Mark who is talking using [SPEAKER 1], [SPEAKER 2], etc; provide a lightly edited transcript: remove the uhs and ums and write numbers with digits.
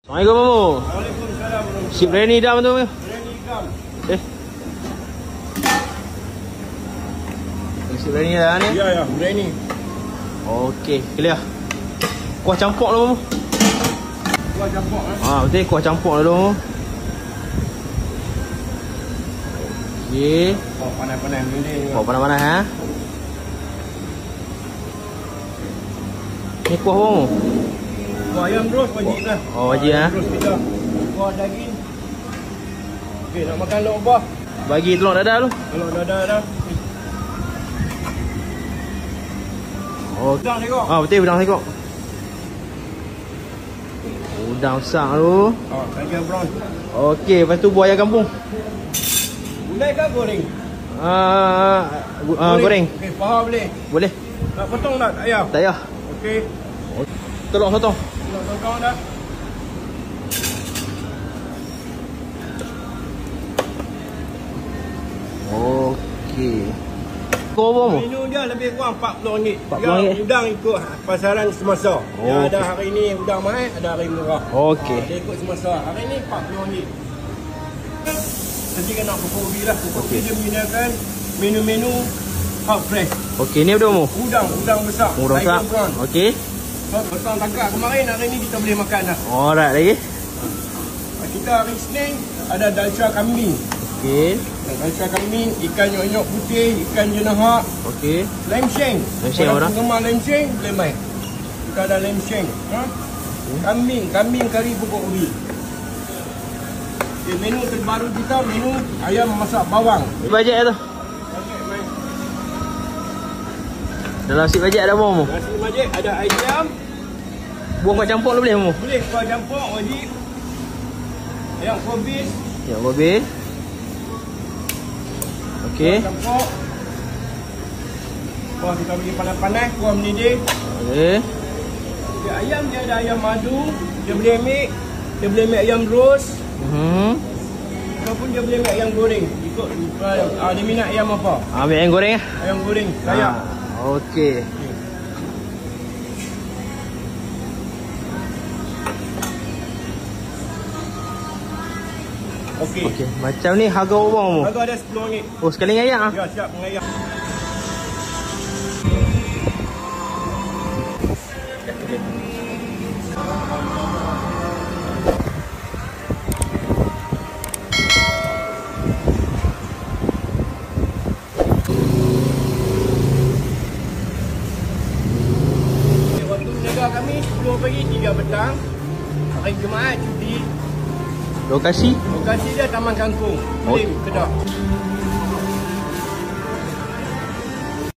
[SPEAKER 1] Assalamualaikum Mamu.
[SPEAKER 2] Waalaikumsalam.
[SPEAKER 1] Sip Reni dah tu.
[SPEAKER 2] Reni Gam.
[SPEAKER 1] Sip Reni dah ni.
[SPEAKER 2] Ya, Reni.
[SPEAKER 1] Okey, clear. Kuah campur dulu Mamu.
[SPEAKER 2] Kuah campur
[SPEAKER 1] Betul kuah campur dulu. Okey.
[SPEAKER 2] Oh, panas-panas ni.
[SPEAKER 1] Kuah panas-panas ha. Ni kuah Mamu.
[SPEAKER 2] Kuah ayam terus wajib lah.
[SPEAKER 1] Oh, wajib ha.
[SPEAKER 2] Terus kita. Kuah daging. Okey, nak makan lauk buah.
[SPEAKER 1] Bagi telur dadah dulu.
[SPEAKER 2] Kalau dah.
[SPEAKER 1] Oh,
[SPEAKER 2] Udang tengok.
[SPEAKER 1] betul udang tengok. Udang besar tu.
[SPEAKER 2] Tiger brown.
[SPEAKER 1] Okey, lepas tu buah ayam kampung.
[SPEAKER 2] Gulai ke goreng?
[SPEAKER 1] Goreng.
[SPEAKER 2] Okey, paha boleh.
[SPEAKER 1] Boleh.
[SPEAKER 2] Nak potong tak ayam?
[SPEAKER 1] Tak payah.
[SPEAKER 2] Okey.
[SPEAKER 1] Telur sotong.
[SPEAKER 2] Nak potong dah.
[SPEAKER 1] Okey. Kau apa Mamu?
[SPEAKER 2] Menu dia lebih kurang RM40.
[SPEAKER 1] RM40.
[SPEAKER 2] Udang ikut pasaran semasa. Yang
[SPEAKER 1] Okey.
[SPEAKER 2] ada hari ni udang mahal, ada hari murah.
[SPEAKER 1] Okey.
[SPEAKER 2] Dia ikut semasa. Hari ni RM40. Nanti kan nak pokok ubi lah. Pokok ubi dia menggunakan menu-menu hot fresh.
[SPEAKER 1] Okey, ni apa Mamu?
[SPEAKER 2] Udang besar.
[SPEAKER 1] Udang besar.
[SPEAKER 2] Tiger prawn.
[SPEAKER 1] Okey.
[SPEAKER 2] Petang tangkap kemarin, hari ni kita boleh makan dah.
[SPEAKER 1] Alright lagi.
[SPEAKER 2] Kita hari Isnin ada dalca kambing.
[SPEAKER 1] Okey.
[SPEAKER 2] Dalca kambing, ikan nyok-nyok putih, ikan jenahak,
[SPEAKER 1] Okey.
[SPEAKER 2] lem sheng.
[SPEAKER 1] Lem sheng
[SPEAKER 2] Kalau
[SPEAKER 1] orang?
[SPEAKER 2] penggemar lem sheng, boleh main. Kita ada lem sheng. Kambing kari pokok ubi. Okay, menu terbaru kita, menu ayam masak bawang.
[SPEAKER 1] Bajet tu. Dalam si bajet ada apa Mamu?
[SPEAKER 2] Nasi majik ada ayam.
[SPEAKER 1] Buah kuah campur boleh Mamu?
[SPEAKER 2] Boleh kuah campur wajib. Ayam kobis.
[SPEAKER 1] Ya, babi. Okey.
[SPEAKER 2] Kuah campur. Kuah kita bagi panas-panas, kuah mendidih.
[SPEAKER 1] Okey.
[SPEAKER 2] Dia ayam dia ada ayam madu. Dia boleh ambil ayam roast. Ataupun dia boleh ambil ayam goreng. Ikut dia minat ayam apa.
[SPEAKER 1] Ambil ayam goreng ah.
[SPEAKER 2] Ayam goreng, sayap.
[SPEAKER 1] Okey.
[SPEAKER 2] Okey.
[SPEAKER 1] Macam ni harga berapa Mamu?
[SPEAKER 2] Harga ada RM10.
[SPEAKER 1] Oh, sekali ngayak ah.
[SPEAKER 2] Ya, siap mengayak. Waktu berniaga kami 10 pagi 3 petang. Hari Jumaat cuti.
[SPEAKER 1] Lokasi?
[SPEAKER 2] Lokasi dia Taman Kangkung, Kulim, Kedah.